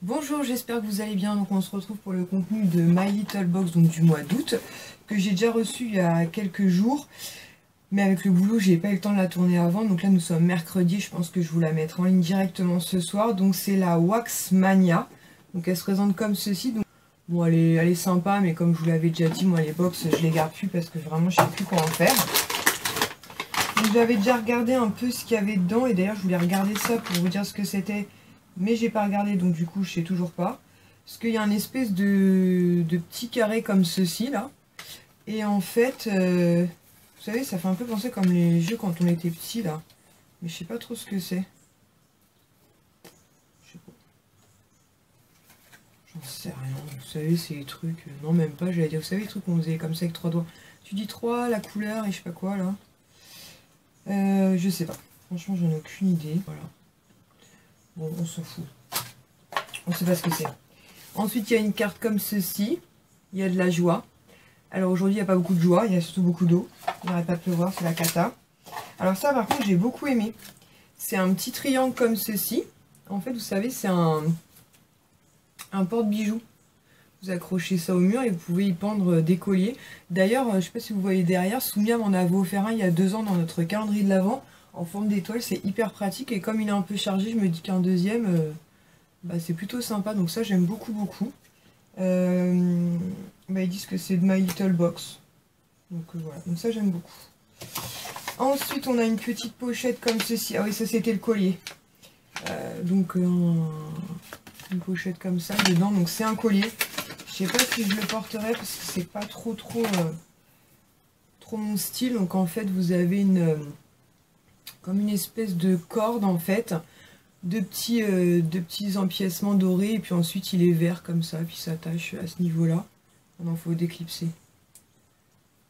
Bonjour, j'espère que vous allez bien. Donc on se retrouve pour le contenu de My Little Box, donc du mois d'août, que j'ai déjà reçu il y a quelques jours. Mais avec le boulot, j'ai pas eu le temps de la tourner avant. Donc là, nous sommes mercredi. Je pense que je vous la mettrai en ligne directement ce soir. Donc c'est la Wax Mania. Donc elle se présente comme ceci. Donc, bon, elle est sympa, mais comme je vous l'avais déjà dit, moi les box, je les garde plus parce que vraiment, je sais plus quoi en faire. Donc j'avais déjà regardé un peu ce qu'il y avait dedans. Et d'ailleurs, je voulais regarder ça pour vous dire ce que c'était. Mais j'ai pas regardé, donc du coup je sais toujours pas. Parce qu'il y a une espèce de petit carré comme ceci là. Et en fait, vous savez, ça fait un peu penser comme les jeux quand on était petit là. Mais je sais pas trop ce que c'est. Je sais pas. J'en sais rien. Vous savez, c'est les trucs. Non, même pas, j'allais dire, vous savez, les trucs qu'on faisait comme ça avec 3 doigts. Tu dis 3, la couleur et je sais pas quoi là. Je sais pas. Franchement, j'en ai aucune idée. Voilà. Bon, on s'en fout. On ne sait pas ce que c'est. Ensuite, il y a une carte comme ceci. Il y a de la joie. Alors aujourd'hui, il n'y a pas beaucoup de joie. Il y a surtout beaucoup d'eau. Il n'arrête pas de pleuvoir, c'est la cata. Alors ça, par contre, j'ai beaucoup aimé. C'est un petit triangle comme ceci. En fait, vous savez, c'est un porte-bijoux. Vous accrochez ça au mur et vous pouvez y pendre des colliers. D'ailleurs, je ne sais pas si vous voyez derrière, Soumia m'en avait offert un il y a 2 ans dans notre calendrier de l'Avent. En forme d'étoile, c'est hyper pratique. Et comme il est un peu chargé, je me dis qu'un deuxième... c'est plutôt sympa, donc ça j'aime beaucoup. Ils disent que c'est de My Little Box. Donc voilà, donc ça j'aime beaucoup. Ensuite on a une petite pochette comme ceci. Ah oui, ça c'était le collier. Une pochette comme ça dedans, donc c'est un collier. Je sais pas si je le porterai parce que c'est pas trop mon style. Donc en fait vous avez comme une espèce de corde en fait. Deux petits empiècements dorés et puis ensuite il est vert comme ça, puis s'attache à ce niveau là. Non, faut déclipser.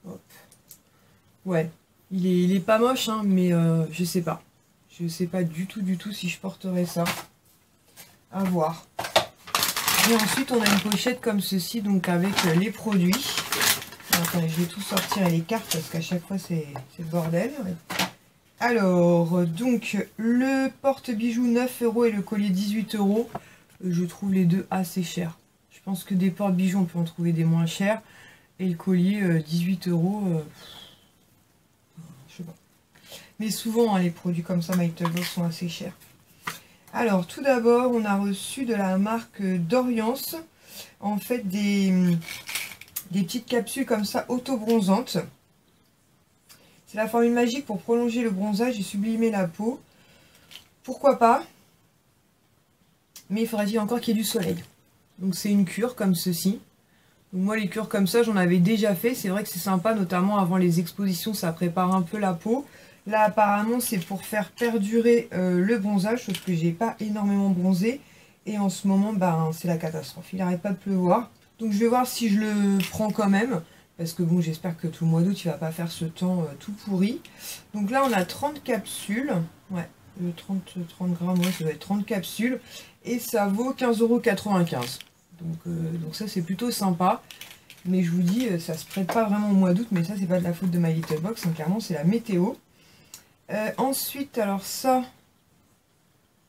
Hop. Ouais, il est pas moche hein, mais je sais pas. Je sais pas du tout si je porterai ça. À voir. Et ensuite on a une pochette comme ceci, donc avec les produits. Attendez, je vais tout sortir et les cartes parce qu'à chaque fois c'est le bordel. Ouais. Alors, donc, le porte-bijoux 9 € et le collier 18 €. Je trouve les deux assez chers. Je pense que des porte-bijoux, on peut en trouver des moins chers. Et le collier, 18 €. Je sais pas. Mais souvent, hein, les produits comme ça, My Little Box, sont assez chers. Alors, tout d'abord, on a reçu de la marque d'Oriance, en fait, des petites capsules comme ça, auto-bronzantes. C'est la formule magique pour prolonger le bronzage et sublimer la peau. Pourquoi pas? Mais il faudrait-il encore qu'il y ait du soleil. Donc c'est une cure comme ceci. Donc moi les cures comme ça j'en avais déjà fait. C'est vrai que c'est sympa, notamment avant les expositions, ça prépare un peu la peau. Là apparemment c'est pour faire perdurer le bronzage, chose que j'ai pas énormément bronzé. Et en ce moment c'est la catastrophe, il n'arrête pas de pleuvoir. Donc je vais voir si je le prends quand même. Parce que bon, j'espère que tout le mois d'août, il va pas faire ce temps tout pourri. Donc là, on a 30 capsules. Ouais, 30 grammes, ouais, ça doit être 30 capsules. Et ça vaut 15,95 €. Donc ça, c'est plutôt sympa. Mais je vous dis, ça se prête pas vraiment au mois d'août. Mais ça, c'est pas de la faute de My Little Box. Hein, clairement, c'est la météo. Ensuite, alors ça,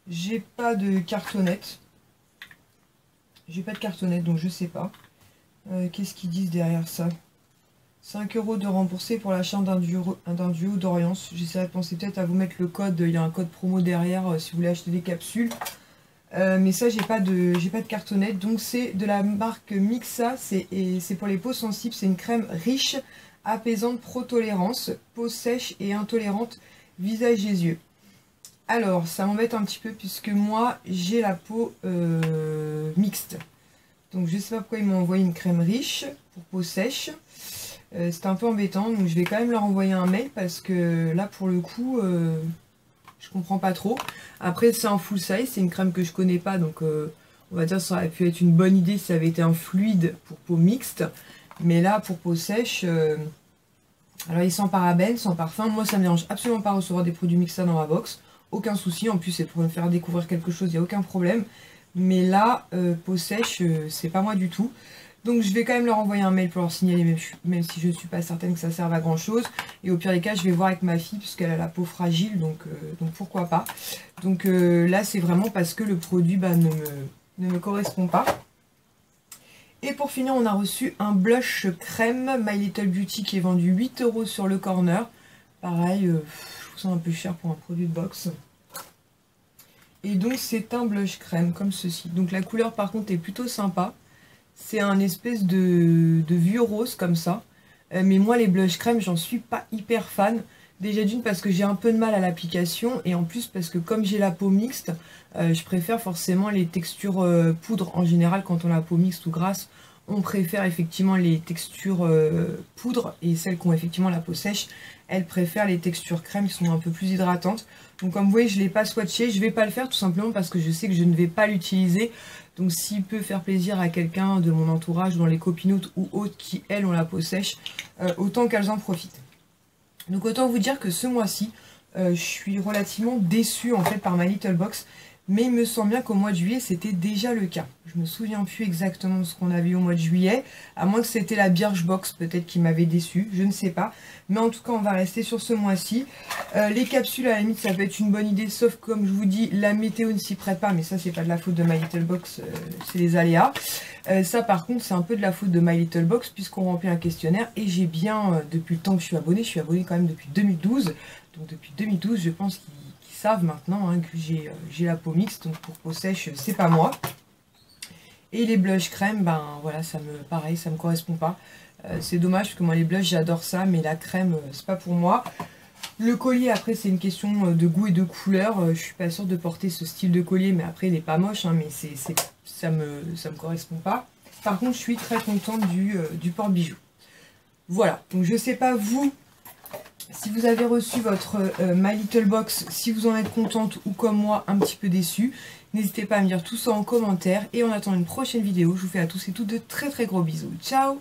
j'ai pas de cartonnette. J'ai pas de cartonnette, donc je sais pas. Qu'est-ce qu'ils disent derrière ça? 5 € de remboursé pour l'achat d'un duo d'Oriance. J'essaierai de penser peut-être à vous mettre le code. Il y a un code promo derrière si vous voulez acheter des capsules. Mais ça, j'ai pas de cartonnette. Donc c'est de la marque Mixa. C'est pour les peaux sensibles. C'est une crème riche, apaisante, pro-tolérance, peau sèche et intolérante, visage et yeux. Alors, ça m'embête un petit peu puisque moi, j'ai la peau mixte. Donc je sais pas pourquoi ils m'ont envoyé une crème riche pour peau sèche. C'est un peu embêtant, donc je vais quand même leur envoyer un mail parce que là pour le coup je comprends pas trop. Après c'est en full size, c'est une crème que je connais pas, donc on va dire que ça aurait pu être une bonne idée si ça avait été un fluide pour peau mixte. Mais là pour peau sèche, alors il est sans parabènes, sans parfum. Moi ça me dérange absolument pas recevoir des produits mixta dans ma box, aucun souci. En plus c'est pour me faire découvrir quelque chose, il n'y a aucun problème. Mais là, peau sèche, c'est pas moi du tout. Donc je vais quand même leur envoyer un mail pour leur signaler, même si je ne suis pas certaine que ça serve à grand chose. Et au pire des cas, je vais voir avec ma fille, puisqu'elle a la peau fragile, donc pourquoi pas. Donc là, c'est vraiment parce que le produit ne me correspond pas. Et pour finir, on a reçu un blush crème My Little Beauty qui est vendu 8 € sur le corner. Pareil, je trouve ça un peu cher pour un produit de box. Et donc c'est un blush crème comme ceci. Donc la couleur par contre est plutôt sympa. C'est un espèce de vieux rose comme ça. Mais moi les blush crème j'en suis pas hyper fan. Déjà d'une parce que j'ai un peu de mal à l'application. Et en plus parce que comme j'ai la peau mixte, je préfère forcément les textures poudre. En général quand on a la peau mixte ou grasse, on préfère effectivement les textures poudre. Et celles qui ont effectivement la peau sèche, elles préfèrent les textures crème qui sont un peu plus hydratantes. Donc comme vous voyez, je ne l'ai pas swatché. Je ne vais pas le faire tout simplement parce que je sais que je ne vais pas l'utiliser. Donc s'il peut faire plaisir à quelqu'un de mon entourage, dans les copinoutes ou autres qui, elles, ont la peau sèche, autant qu'elles en profitent. Donc autant vous dire que ce mois-ci, je suis relativement déçue en fait par ma Little Box. Mais il me semble bien qu'au mois de juillet, c'était déjà le cas. Je me souviens plus exactement de ce qu'on avait eu au mois de juillet. À moins que c'était la Birchbox peut-être qui m'avait déçu, je ne sais pas. Mais en tout cas, on va rester sur ce mois-ci. Les capsules, à la limite, ça peut être une bonne idée. Sauf comme je vous dis, la météo ne s'y prête pas. Mais ça, c'est pas de la faute de My Little Box, c'est les aléas. Ça, par contre, c'est un peu de la faute de My Little Box puisqu'on remplit un questionnaire. Et j'ai bien, depuis le temps que je suis abonnée quand même depuis 2012. Donc depuis 2012, je pense qu'ils savent maintenant hein, que j'ai la peau mixte, donc pour peau sèche c'est pas moi. Et les blushs crème, ben voilà, pareil, ça me correspond pas. C'est dommage parce que moi les blushs j'adore ça, mais la crème c'est pas pour moi. Le collier après c'est une question de goût et de couleur. Je suis pas sûre de porter ce style de collier, mais après il est pas moche, hein, mais ça me correspond pas. Par contre je suis très contente du porte-bijoux. Voilà, donc je sais pas vous, si vous avez reçu votre My Little Box, si vous en êtes contente ou comme moi un petit peu déçue, n'hésitez pas à me dire tout ça en commentaire. Et en attendant une prochaine vidéo, je vous fais à tous et toutes de très très gros bisous. Ciao!